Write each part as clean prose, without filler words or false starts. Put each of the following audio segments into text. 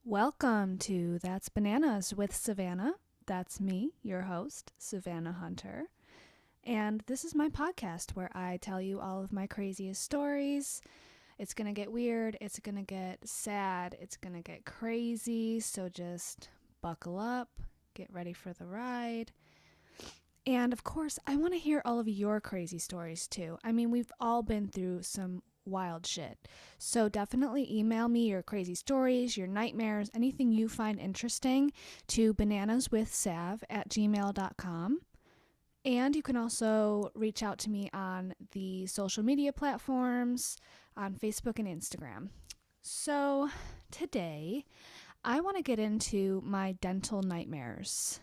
Welcome to That's Bananas with Savannah. That's me, your host, Savannah Hunter. And this is my podcast where I tell you all of my craziest stories. It's going to get weird, it's going to get sad, it's going to get crazy. So just buckle up, get ready for the ride. And of course, I want to hear all of your crazy stories too. I mean, we've all been through some wild shit. So definitely email me your crazy stories, your nightmares, anything you find interesting to bananaswithsav@gmail.com. And you can also reach out to me on the social media platforms on Facebook and Instagram. So today, I want to get into my dental nightmares.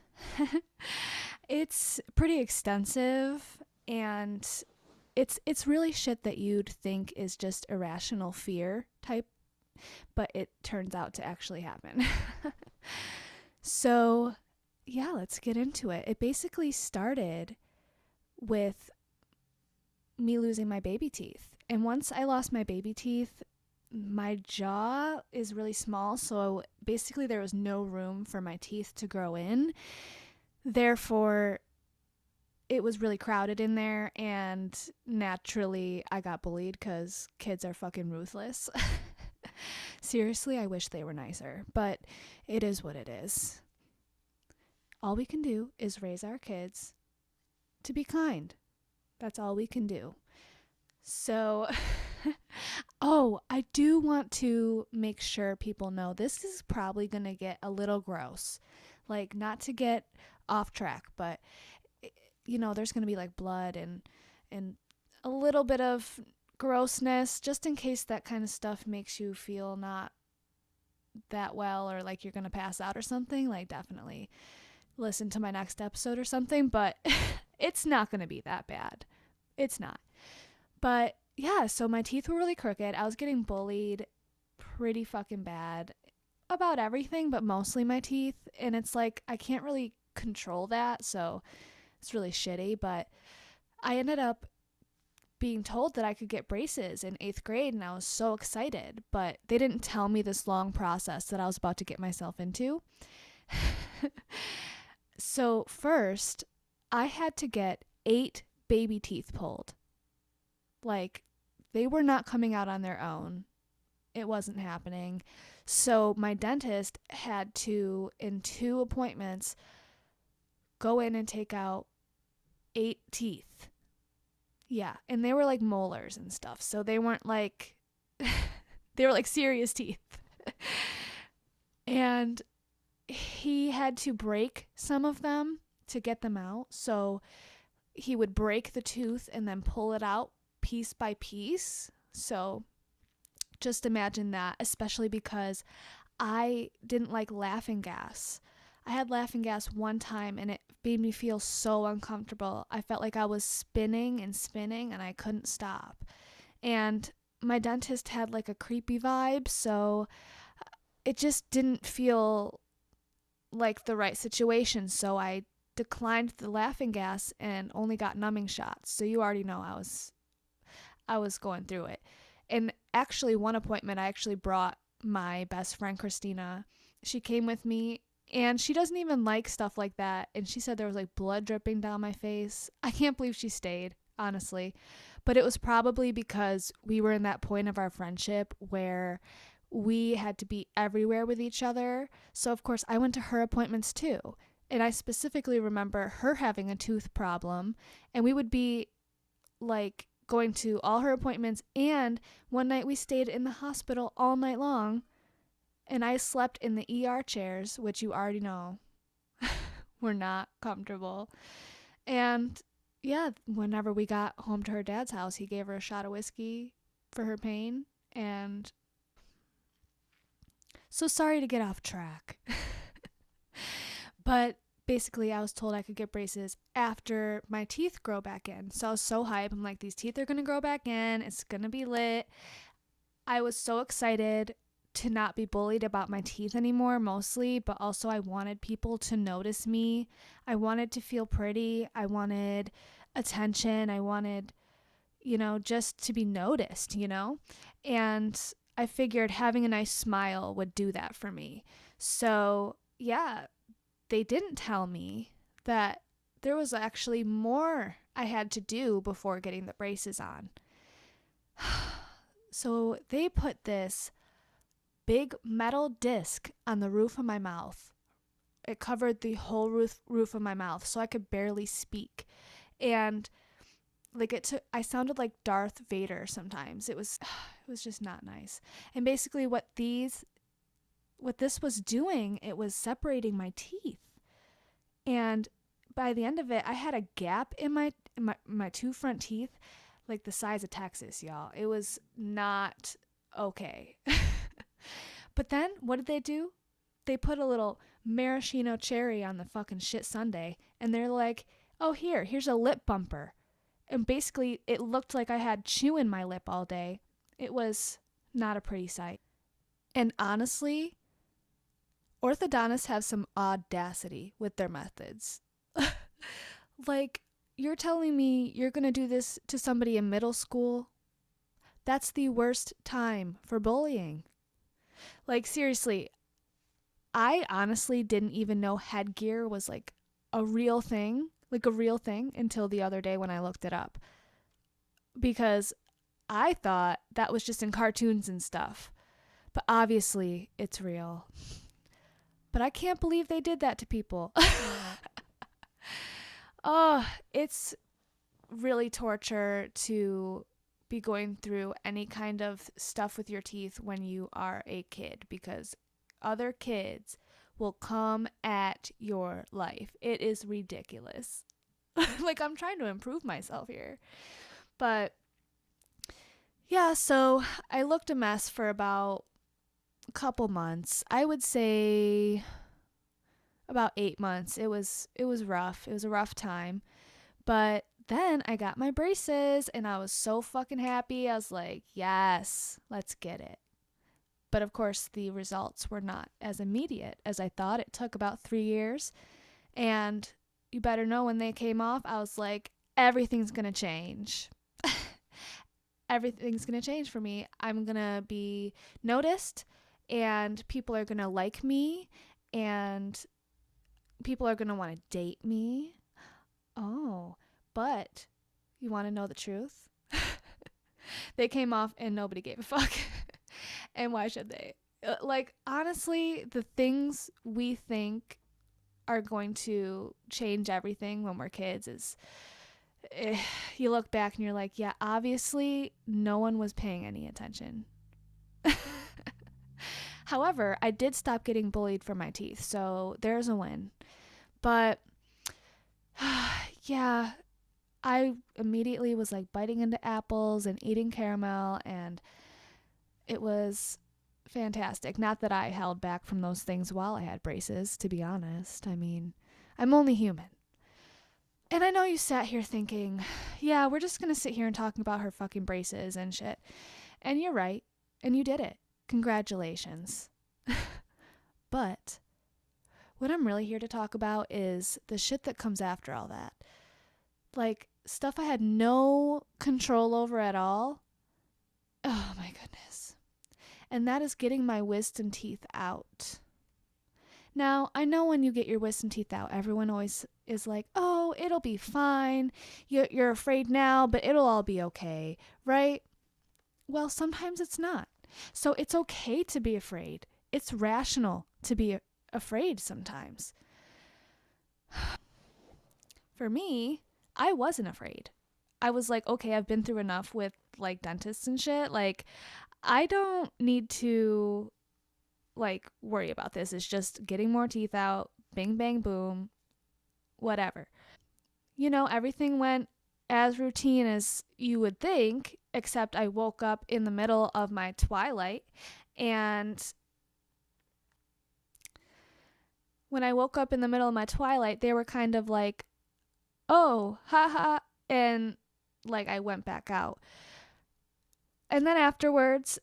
It's pretty extensive, and it's really shit that you'd think is just irrational fear type, but it turns out to actually happen. So, yeah, let's get into it. It basically started with me losing my baby teeth. And once I lost my baby teeth, my jaw is really small, so basically there was no room for my teeth to grow in. Therefore, it was really crowded in there, and naturally I got bullied because kids are fucking ruthless. Seriously, I wish they were nicer, but it is what it is. All we can do is raise our kids to be kind. That's all we can do. So, oh, I do want to make sure people know this is probably going to get a little gross. Like, not to get off track, but there's going to be like blood and a little bit of grossness, just in case that kind of stuff makes you feel not that well, or like you're going to pass out or something. Like, definitely listen to my next episode or something, but it's not going to be that bad. It's not. But yeah, so my teeth were really crooked. I was getting bullied pretty fucking bad about everything, but mostly my teeth. And it's like, I can't really control that, so it's really shitty. But I ended up being told that I could get braces in 8th grade, and I was so excited. But they didn't tell me this long process that I was about to get myself into. So first, I had to get 8 baby teeth pulled. Like, they were not coming out on their own. It wasn't happening. So my dentist had to, in 2 appointments, go in and take out 8 teeth. Yeah, and they were like molars and stuff. So they weren't like, they were like serious teeth. And he had to break some of them to get them out. So he would break the tooth and then pull it out piece by piece. So just imagine that, especially because I didn't like laughing gas. I had laughing gas one time, and it made me feel so uncomfortable. I felt like I was spinning and spinning, and I couldn't stop. And my dentist had like a creepy vibe, so it just didn't feel like the right situation. So I declined the laughing gas and only got numbing shots. So you already know I was going through it. And actually, one appointment, I actually brought my best friend, Christina. She came with me, and she doesn't even like stuff like that. And she said there was like blood dripping down my face. I can't believe she stayed, honestly. But it was probably because we were in that point of our friendship where we had to be everywhere with each other. So, of course, I went to her appointments too. And I specifically remember her having a tooth problem, and we would be like going to all her appointments. And one night we stayed in the hospital all night long, and I slept in the ER chairs, which you already know were not comfortable. And yeah, whenever we got home to her dad's house, he gave her a shot of whiskey for her pain. And so sorry to get off track. But basically, I was told I could get braces after my teeth grow back in. So I was so hyped. I'm like, these teeth are going to grow back in. It's going to be lit. I was so excited to not be bullied about my teeth anymore, mostly, but also I wanted people to notice me. I wanted to feel pretty. I wanted attention. I wanted, just to be noticed, And I figured having a nice smile would do that for me. So, yeah, they didn't tell me that there was actually more I had to do before getting the braces on. So, they put this big metal disc on the roof of my mouth. It covered the whole roof of my mouth, so I could barely speak. And like I sounded like Darth Vader sometimes. It was just not nice. And basically what this was doing, it was separating my teeth. And by the end of it, I had a gap in my two front teeth like the size of Texas, y'all. It was not okay. But then what did they do? They put a little maraschino cherry on the fucking shit sundae, and they're like, "Oh, here's a lip bumper." And basically it looked like I had chew in my lip all day. It was not a pretty sight. And honestly, orthodontists have some audacity with their methods. Like, you're telling me you're going to do this to somebody in middle school? That's the worst time for bullying. Like, seriously, I honestly didn't even know headgear was like a real thing, until the other day when I looked it up. Because I thought that was just in cartoons and stuff. But obviously, it's real. But I can't believe they did that to people. Oh, it's really torture to be going through any kind of stuff with your teeth when you are a kid, because other kids will come at your life. It is ridiculous. Like, I'm trying to improve myself here. But yeah, so I looked a mess for about a couple months. I would say about 8 months. It was rough. It was a rough time. But then I got my braces and I was so fucking happy. I was like, yes, let's get it. But of course, the results were not as immediate as I thought. It took about 3 years. And you better know, when they came off, I was like, everything's going to change. Everything's going to change for me. I'm going to be noticed, and people are going to like me, and people are going to want to date me. Oh, but you want to know the truth? They came off and nobody gave a fuck. And why should they? Like, honestly, the things we think are going to change everything when we're kids is, you look back and you're like, yeah, obviously no one was paying any attention. However, I did stop getting bullied for my teeth, so there's a win. But yeah, I immediately was like biting into apples and eating caramel, and it was fantastic. Not that I held back from those things while I had braces, to be honest. I mean, I'm only human. And I know you sat here thinking, yeah, we're just going to sit here and talk about her fucking braces and shit. And you're right. And you did it. Congratulations. But what I'm really here to talk about is the shit that comes after all that. Like, stuff I had no control over at all. Oh my goodness. And that is getting my wisdom teeth out. Now, I know when you get your wisdom teeth out, everyone always is like, oh, it'll be fine. You're afraid now, but it'll all be okay, right? Well, sometimes it's not. So it's okay to be afraid. It's rational to be afraid sometimes. For me, I wasn't afraid. I was like, okay, I've been through enough with like dentists and shit. Like, I don't need to like worry about this. It's just getting more teeth out, bing bang boom, whatever. You know, everything went as routine as you would think, except I woke up in the middle of my twilight. And when I woke up in the middle of my twilight, they were kind of like, oh, haha, and like I went back out. And then afterwards,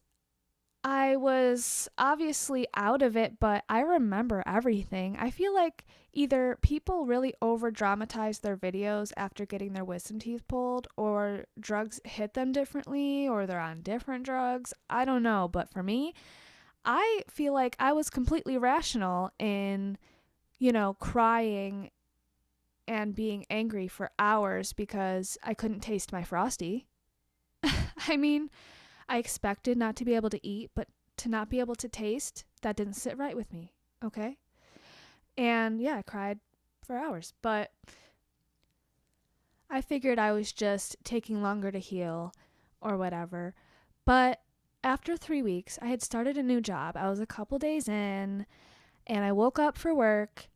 I was obviously out of it, but I remember everything. I feel like either people really over dramatize their videos after getting their wisdom teeth pulled, or drugs hit them differently, or they're on different drugs. I don't know. But for me, I feel like I was completely rational in, crying and being angry for hours because I couldn't taste my Frosty. I mean, I expected not to be able to eat, but to not be able to taste, that didn't sit right with me. Okay. And yeah, I cried for hours, but I figured I was just taking longer to heal or whatever. But after 3 weeks, I had started a new job. I was a couple days in, and I woke up for work,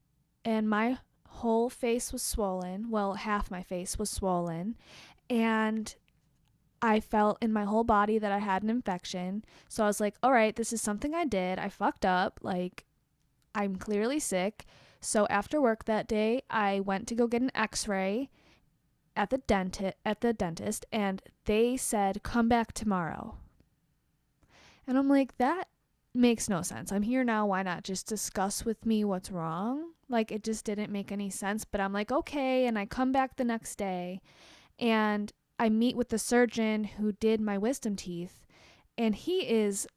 and my whole face was swollen. Well, half my face was swollen. And I felt in my whole body that I had an infection. So I was like, all right, this is something I did. I fucked up. Like, I'm clearly sick. So after work that day, I went to go get an x-ray at the dentist, and they said, come back tomorrow. And I'm like, that makes no sense. I'm here now. Why not just discuss with me what's wrong? Like, it just didn't make any sense. But I'm like, okay. And I come back the next day, and I meet with the surgeon who did my wisdom teeth, and he is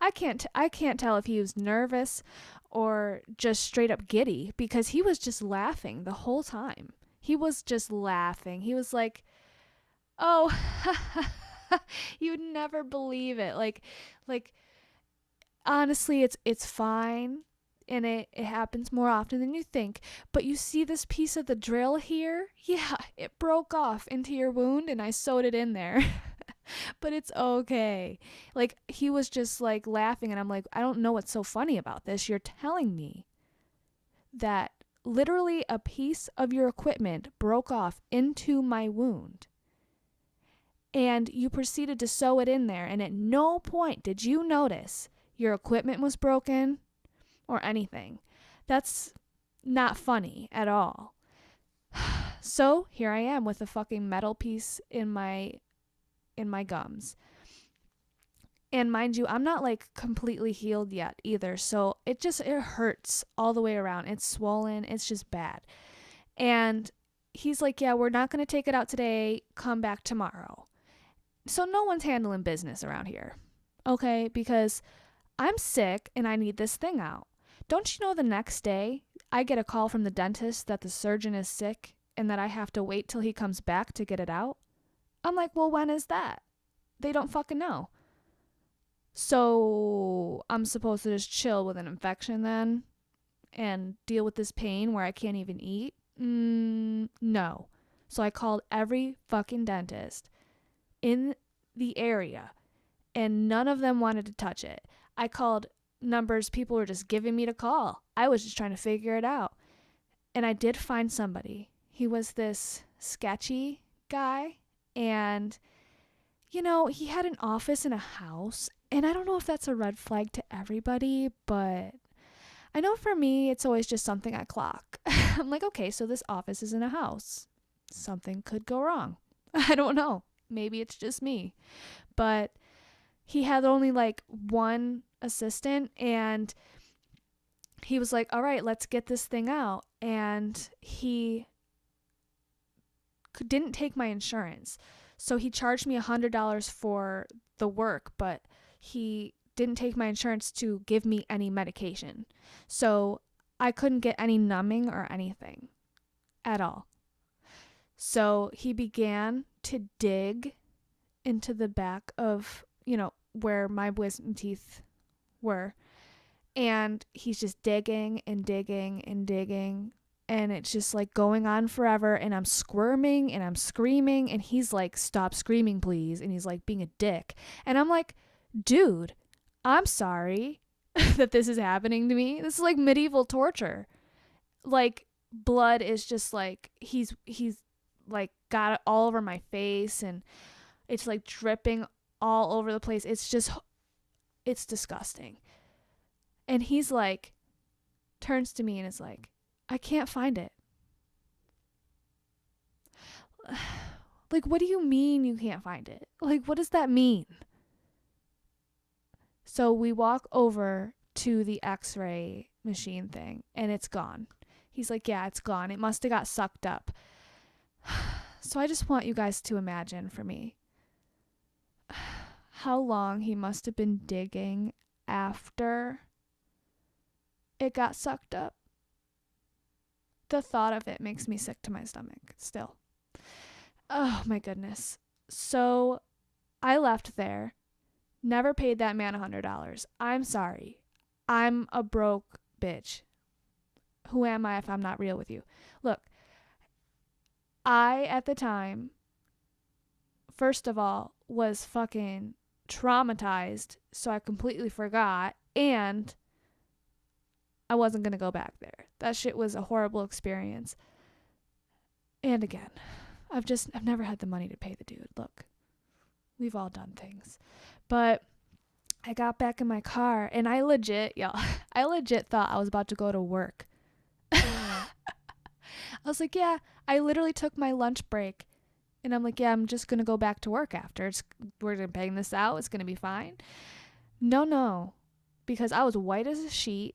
I can't tell if he was nervous or just straight up giddy, because he was just laughing the whole time. He was just laughing. He was like, "Oh, you would never believe it." Like honestly, it's fine. And it happens more often than you think. But you see this piece of the drill here? Yeah, it broke off into your wound and I sewed it in there. But it's okay. Like, he was just like laughing, and I'm like, I don't know what's so funny about this. You're telling me that literally a piece of your equipment broke off into my wound, and you proceeded to sew it in there, and at no point did you notice your equipment was broken or anything. That's not funny at all. So here I am with a fucking metal piece in my gums. And mind you, I'm not like completely healed yet either. So it hurts all the way around. It's swollen. It's just bad. And he's like, yeah, we're not going to take it out today. Come back tomorrow. So no one's handling business around here. Okay? Because I'm sick and I need this thing out. Don't you know the next day I get a call from the dentist that the surgeon is sick and that I have to wait till he comes back to get it out? I'm like, well, when is that? They don't fucking know. So I'm supposed to just chill with an infection then and deal with this pain where I can't even eat? No. So I called every fucking dentist in the area, and none of them wanted to touch it. I called numbers people were just giving me to call. I was just trying to figure it out. And I did find somebody. He was this sketchy guy, and he had an office in a house, and I don't know if that's a red flag to everybody, but I know for me, it's always just something I clock. I'm like, okay, so this office is in a house. Something could go wrong. I don't know. Maybe it's just me. But he had only like one assistant, and he was like, all right, let's get this thing out. And he didn't take my insurance. So he charged me $100 for the work, but he didn't take my insurance to give me any medication. So I couldn't get any numbing or anything at all. So he began to dig into the back of, where my wisdom teeth were. And he's just digging and digging and digging. And it's just like going on forever. And I'm squirming and I'm screaming. And he's like, stop screaming, please. And he's like being a dick. And I'm like, dude, I'm sorry that this is happening to me. This is like medieval torture. Like, blood is just like, he's like got it all over my face. And it's like dripping all over the place. It's disgusting. And he's like, turns to me and is like, I can't find it. Like, what do you mean you can't find it? Like, what does that mean? So we walk over to the x-ray machine thing and it's gone. He's like, yeah, it's gone. It must have got sucked up. So I just want you guys to imagine for me how long he must have been digging after it got sucked up. The thought of it makes me sick to my stomach still. Oh my goodness. So I left there, never paid that man $100. I'm sorry. I'm a broke bitch. Who am I if I'm not real with you? Look, I, at the time, first of all, was fucking traumatized, so I completely forgot, and I wasn't going to go back there. That shit was a horrible experience. And again, I've never had the money to pay the dude. Look, we've all done things. But I got back in my car, and I legit thought I was about to go to work. I was like, yeah, I literally took my lunch break and I'm like, yeah, I'm just going to go back to work after. We're going to bang this out. It's going to be fine. No, because I was white as a sheet.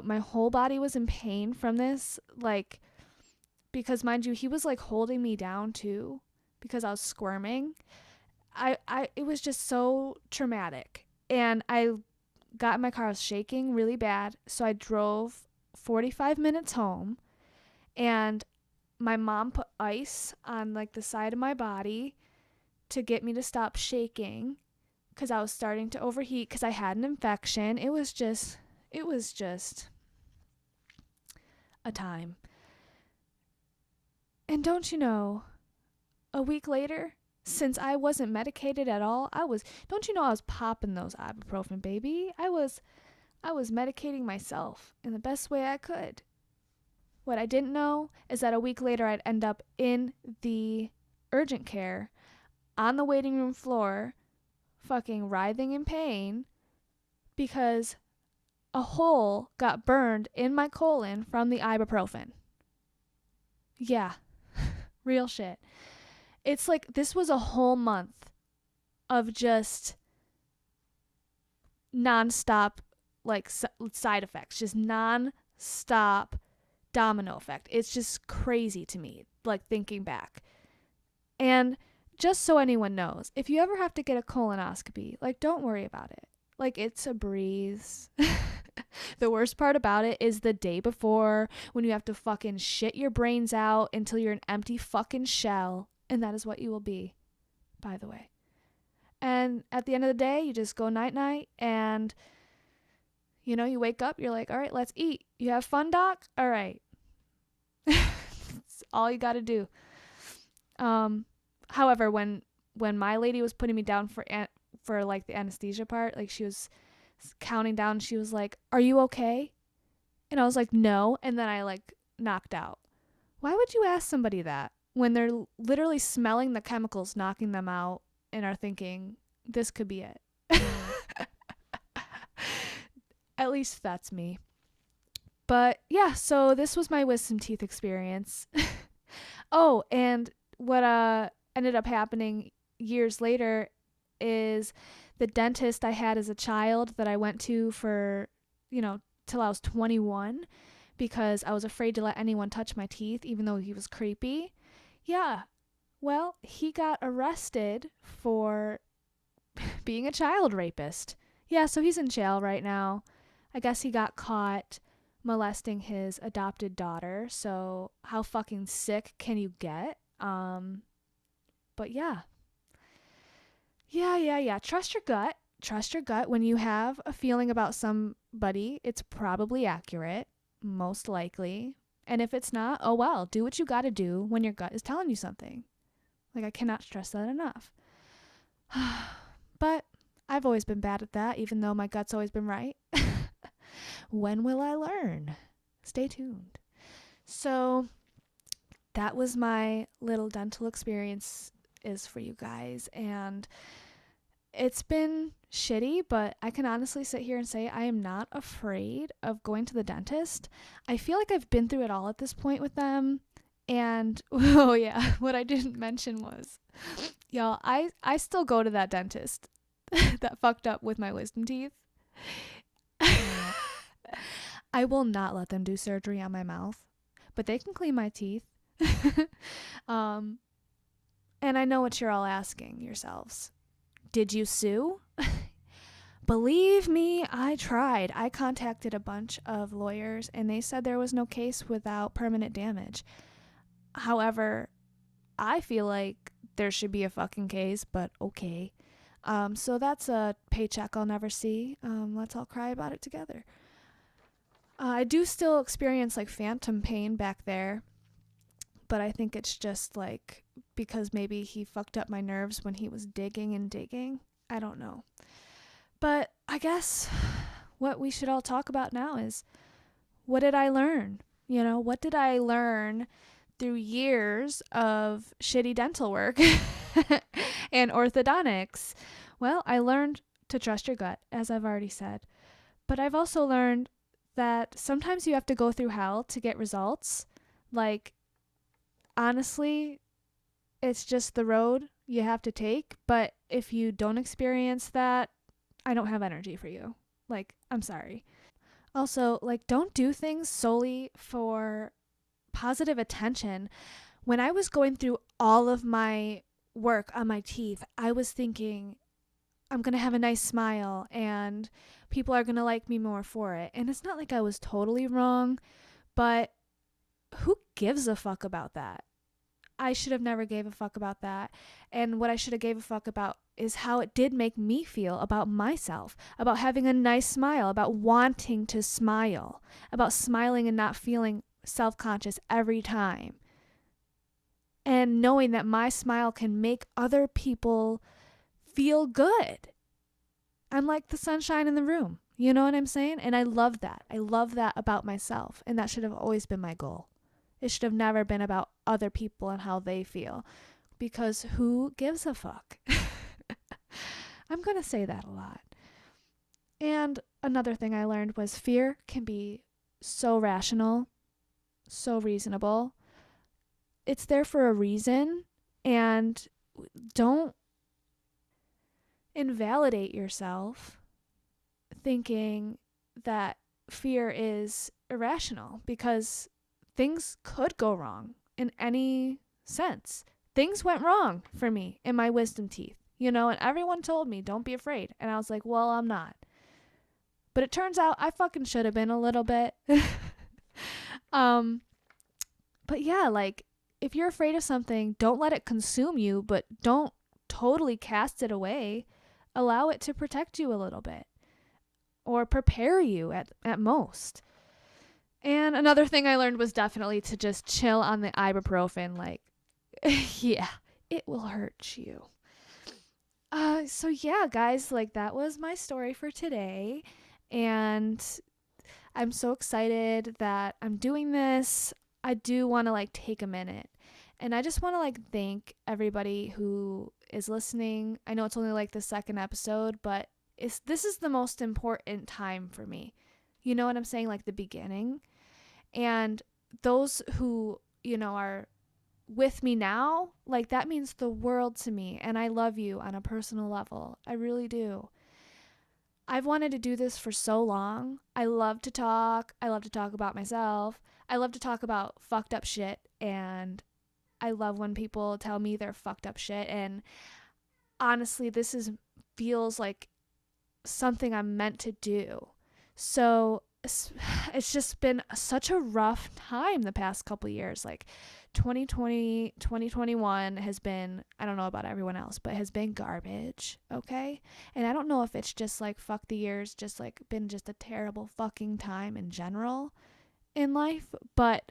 My whole body was in pain from this. Like, because mind you, he was like holding me down too because I was squirming. It was just so traumatic. And I got in my car, I was shaking really bad. So I drove 45 minutes home. And my mom put ice on like the side of my body to get me to stop shaking because I was starting to overheat because I had an infection. It was just a time. And don't you know, a week later, since I wasn't medicated at all, I was popping those ibuprofen, baby. I was medicating myself in the best way I could. What I didn't know is that a week later I'd end up in the urgent care on the waiting room floor, fucking writhing in pain because a hole got burned in my colon from the ibuprofen. Yeah, real shit. It's like this was a whole month of just nonstop like side effects, just nonstop domino effect. It's just crazy to me, like thinking back. And just so anyone knows, if you ever have to get a colonoscopy, like don't worry about it. Like it's a breeze. The worst part about it is the day before when you have to fucking shit your brains out until you're an empty fucking shell. And that is what you will be, by the way. And at the end of the day, you just go night-night and you know, you wake up, you're like, all right, let's eat. You have fun, doc? All right. That's all you got to do. However, when my lady was putting me down for like the anesthesia part, like she was counting down, she was like, are you okay? And I was like, no. And then I like knocked out. Why would you ask somebody that when they're literally smelling the chemicals knocking them out and are thinking, this could be it? At least that's me. But yeah, so this was my wisdom teeth experience. Oh, and what ended up happening years later is the dentist I had as a child that I went to for, till I was 21 because I was afraid to let anyone touch my teeth even though he was creepy. Yeah. Well, he got arrested for being a child rapist. Yeah, so he's in jail right now. I guess he got caught molesting his adopted daughter. So how fucking sick can you get? But yeah. Yeah. Trust your gut. Trust your gut. When you have a feeling about somebody, it's probably accurate, most likely. And if it's not, oh well, do what you got to do when your gut is telling you something. Like, I cannot stress that enough. But I've always been bad at that, even though my gut's always been right. When will I learn? Stay tuned. So that was my little dental experience is for you guys. And it's been shitty, but I can honestly sit here and say I am not afraid of going to the dentist. I feel like I've been through it all at this point with them. And, oh yeah, what I didn't mention was, y'all, I still go to that dentist that fucked up with my wisdom teeth. I will not let them do surgery on my mouth, but they can clean my teeth. um, and I know what you're all asking yourselves. Did you sue? Believe me, I tried. I contacted a bunch of lawyers and they said there was no case without permanent damage. However, I feel like there should be a fucking case, but okay. So that's a paycheck I'll never see. Let's all cry about it together. I do still experience like phantom pain back there, but I think it's just like because maybe he fucked up my nerves when he was digging and digging. I don't know. But I guess what we should all talk about now is, what did I learn? You know, what did I learn through years of shitty dental work and orthodontics? Well, I learned to trust your gut, as I've already said. But I've also learned that sometimes you have to go through hell to get results. Like, honestly, it's just the road you have to take. But if you don't experience that, I don't have energy for you. Like, I'm sorry. Also, like, don't do things solely for positive attention. When I was going through all of my work on my teeth, I was thinking, I'm going to have a nice smile and people are going to like me more for it. And it's not like I was totally wrong, but who gives a fuck about that? I should have never gave a fuck about that. And what I should have gave a fuck about is how it did make me feel about myself, about having a nice smile, about wanting to smile, about smiling and not feeling self-conscious every time. And knowing that my smile can make other people feel good. I'm like the sunshine in the room. You know what I'm saying? And I love that. I love that about myself. And that should have always been my goal. It should have never been about other people and how they feel. Because who gives a fuck? I'm going to say that a lot. And another thing I learned was fear can be so rational, so reasonable. It's there for a reason. And don't invalidate yourself thinking that fear is irrational, because things could go wrong in any sense. Things went wrong for me in my wisdom teeth, you know, and everyone told me, don't be afraid. And I was like, well, I'm not. But it turns out I fucking should have been a little bit. But yeah, like, if you're afraid of something, don't let it consume you, but don't totally cast it away. Allow it to protect you a little bit or prepare you at most. And another thing I learned was definitely to just chill on the ibuprofen. Like, yeah, it will hurt you. So yeah, guys, like, that was my story for today. And I'm so excited that I'm doing this. I do want to like take a minute. And I just want to like thank everybody who is listening. I know it's only like the second episode, but this is the most important time for me. You know what I'm saying? Like the beginning. And those who, you know, are with me now, like, that means the world to me. And I love you on a personal level. I really do. I've wanted to do this for so long. I love to talk. I love to talk about myself. I love to talk about fucked up shit. And I love when people tell me they're fucked up shit. And honestly, feels like something I'm meant to do. So it's just been such a rough time the past couple years. Like 2020, 2021 has been, I don't know about everyone else, but has been garbage. Okay. And I don't know if it's just like, fuck the years, just like been just a terrible fucking time in general in life. But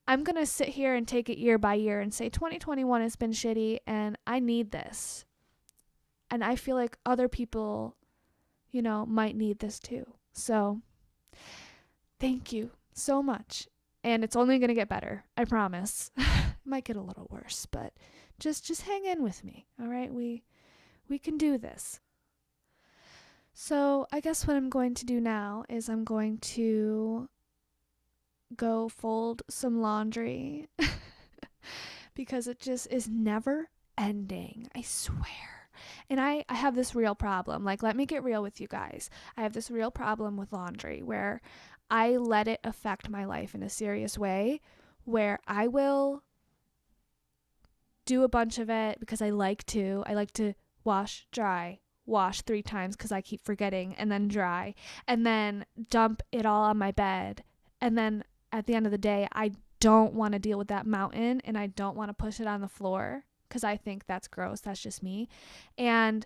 I'm going to sit here and take it year by year and say 2021 has been shitty and I need this. And I feel like other people, you know, might need this too. So thank you so much. And it's only going to get better. I promise. It might get a little worse, but just hang in with me. All right. We can do this. So I guess what I'm going to do now is I'm going to go fold some laundry because it just is never ending. I swear. And I have this real problem. Like, let me get real with you guys. I have this real problem with laundry where I let it affect my life in a serious way, where I will do a bunch of it because I like to. I like to wash, dry, wash 3 times because I keep forgetting, and then dry, and then dump it all on my bed. And then at the end of the day, I don't want to deal with that mountain, and I don't want to push it on the floor because I think that's gross. That's just me. And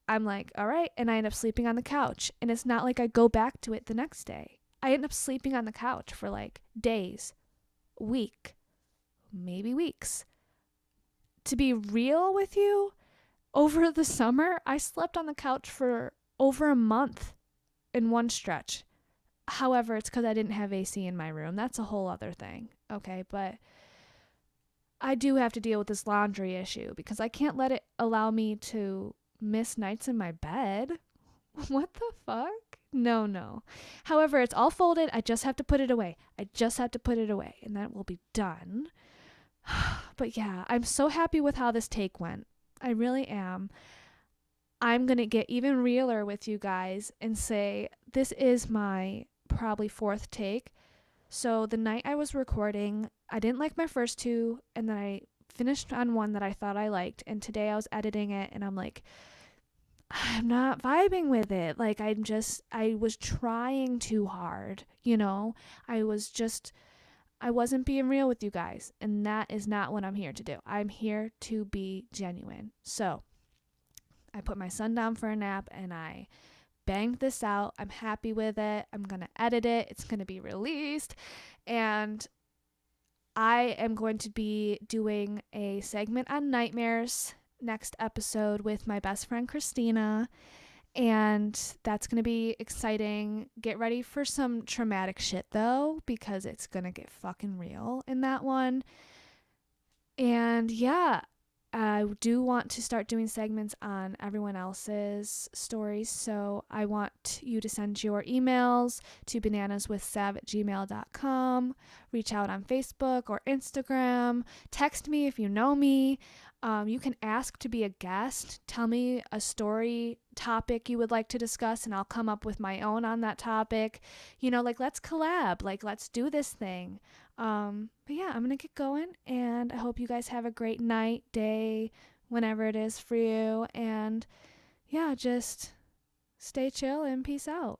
I'm like, all right. And I end up sleeping on the couch. And it's not like I go back to it the next day. I end up sleeping on the couch for like days, week, maybe weeks. To be real with you, over the summer, I slept on the couch for over a month in one stretch. However, it's because I didn't have AC in my room. That's a whole other thing. Okay. But I do have to deal with this laundry issue because I can't let it allow me to miss nights in my bed. What the fuck? No, no. However, it's all folded. I just have to put it away. I just have to put it away, and that will be done. But yeah, I'm so happy with how this take went. I really am. I'm going to get even realer with you guys and say this is my probably 4th take. So the night I was recording, I didn't like my first 2, and then I finished on one that I thought I liked. And today I was editing it, and I'm like, I'm not vibing with it. Like, I was trying too hard, you know? I wasn't being real with you guys. And that is not what I'm here to do. I'm here to be genuine. So I put my son down for a nap and I banged this out. I'm happy with it. I'm going to edit it. It's going to be released. And I am going to be doing a segment on nightmares next episode with my best friend Christina, and that's going to be exciting. Get ready for some traumatic shit though, because it's going to get fucking real in that one. And yeah, I do want to start doing segments on everyone else's stories, so I want you to send your emails to bananaswithsav@gmail.com, reach out on Facebook or Instagram, text me if you know me. You can ask to be a guest. Tell me a story topic you would like to discuss, and I'll come up with my own on that topic. You know, like, let's collab. Like, let's do this thing. But yeah, I'm going to get going, and I hope you guys have a great night, day, whenever it is for you. And yeah, just stay chill and peace out.